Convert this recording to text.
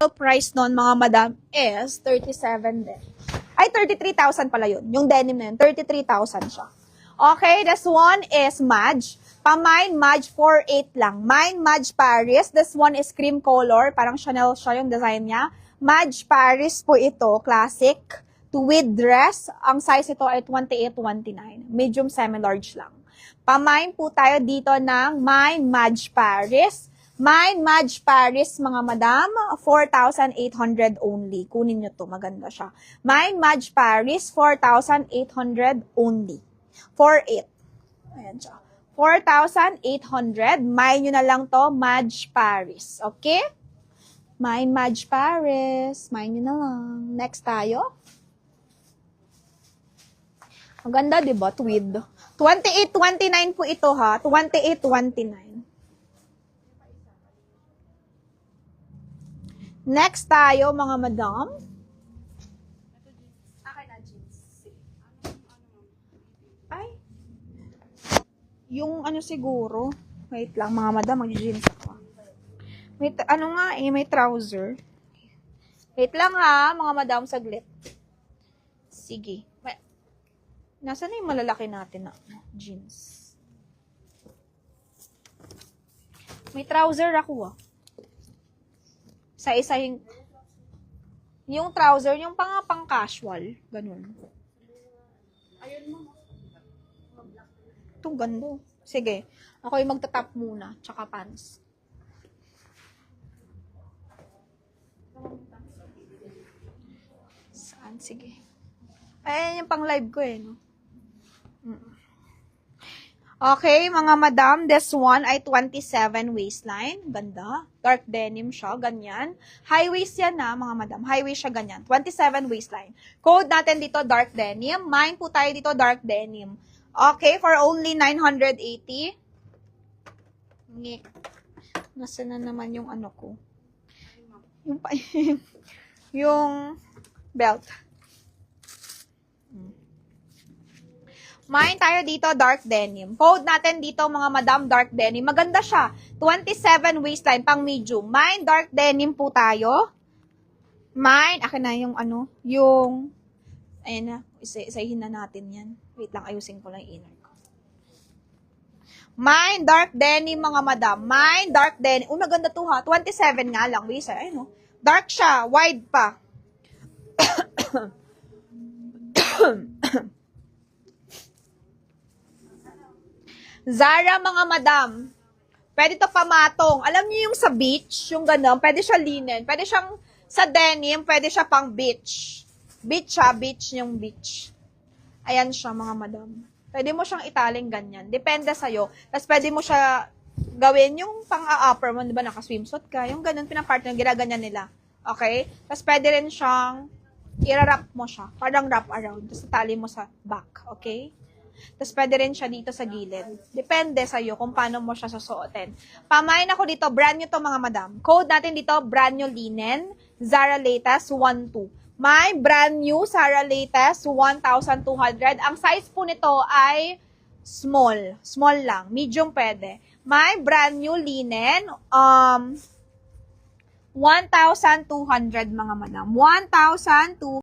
price nun, mga madam, is 37 din. Ay, 33,000 pala yun. Yung denim na yun, 33,000 siya. Okay, this one is Madge. Pa-mine, Madge 48 lang. Mine, Madge Paris. This one is cream color. Parang Chanel siya yung design niya. Madge Paris po ito, classic. Tweed dress. Ang size ito ay 28-29. Medium semi-large lang. Pa-mine po tayo dito ng Mine, Madge Paris. Mine, Madge Paris, mga madam, 4,800 only. Kunin nyo to, maganda siya. Mine, Madge Paris, 4,800 only. 4,800. Ayan siya. 4,800. Mine nyo na lang to, Madge Paris. Okay? Mine, Madge Paris. Mine nyo na lang. Next tayo. Ang ganda, diba? Tweed. 28-29 po ito, ha? 28-29. Next tayo, mga madam. Akin na jeans. Ay. Yung ano siguro. Wait lang, mga madam. Mag-jeans ako. May, ano nga eh, may trouser. Wait lang ha, mga madam, saglit. Sige. Nasaan na yung malalaki natin na jeans? May trouser ako Sa isa yung trouser, yung pang casual, ganun. Ayun mo. Itong ganda. Sige, ako yung magtatap muna, tsaka pants. Saan? Sige. Ayan yung pang live ko no? Okay, mga madam, this one ay 27 waistline. Ganda. Dark denim siya, ganyan. High waist yan mga madam. High waist siya, ganyan. 27 waistline. Code natin dito, dark denim. Mine po tayo dito, dark denim. Okay, for only 980. Nasaan na naman yung ano ko? Yung belt. Mine tayo dito, dark denim. Code natin dito, mga madam, dark denim. Maganda siya. 27 waistline, pang medium. Mine, dark denim po tayo. Mine, akin na yung ano, yung, ayan na, isahin na natin yan. Wait lang, ayusin ko lang yung inner ko. Mine, dark denim, mga madam. Mine, dark denim. Maganda to ha. 27 nga lang, waist. Ayun, no? Dark siya, wide pa. Zara, mga madam. Pwede to pamatong. Alam niyo yung sa beach, yung gano'n, pwede siya linen. Pwede siyang sa denim, pwede siya pang beach. Beach siya, beach yung beach. Ayan siya, mga madam. Pwede mo siyang italing ganyan. Depende sa'yo. Tapos pwede mo siya gawin yung pang-upper mo, di ba, naka-swimsuit ka. Yung gano'n, pinapartner, ginaganyan nila. Okay? Tapos pwede rin siyang i-wrap mo siya. Parang wrap around. Tapos itali mo sa back. Okay? Tapos pwede rin siya dito sa gilid. Depende sa'yo kung paano mo siya susuotin. Pamain ako dito, brand new to, mga madam. Code natin dito, brand new linen, Zara Latest 1.2. May brand new Zara Latest 1,200. Ang size po nito ay small. Small lang. Medium pwede. May brand new linen, 1,200, mga madam. 1,200.